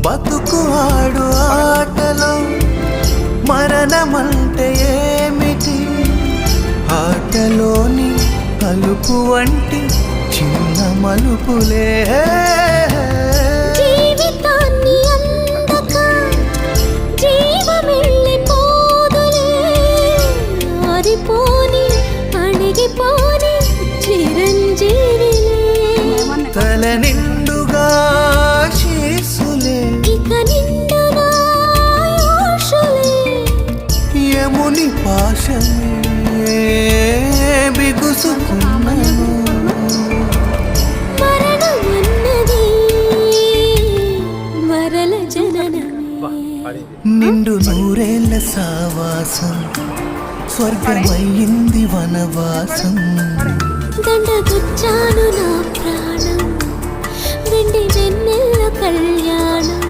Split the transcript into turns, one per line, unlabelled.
బతుకు ఆడు ఆటలో మరణమంటే ఏమిటి? ఆటలోని కలుపు వంటి చిన్న మలుపులే
జీవితాన్ని అందక జీవమెళ్ళిపోదులే, ఆరిపోని అణిగిపోని చిరంజీవిలే.
తల నిండుగా శీసులే,
ఇక నిండుగా ఆశలే,
యముని పాశమే బిగుసుకున్నాను.
మరణమన్నది మరల జననమే.
నిండు నూరేళ్ల సావాసం స్వర్గమయ్యింది వనవాసం.
దండగుచ్చాను నా ప్రాణం, వెండి వెన్నెల్ల కళ్యాణం.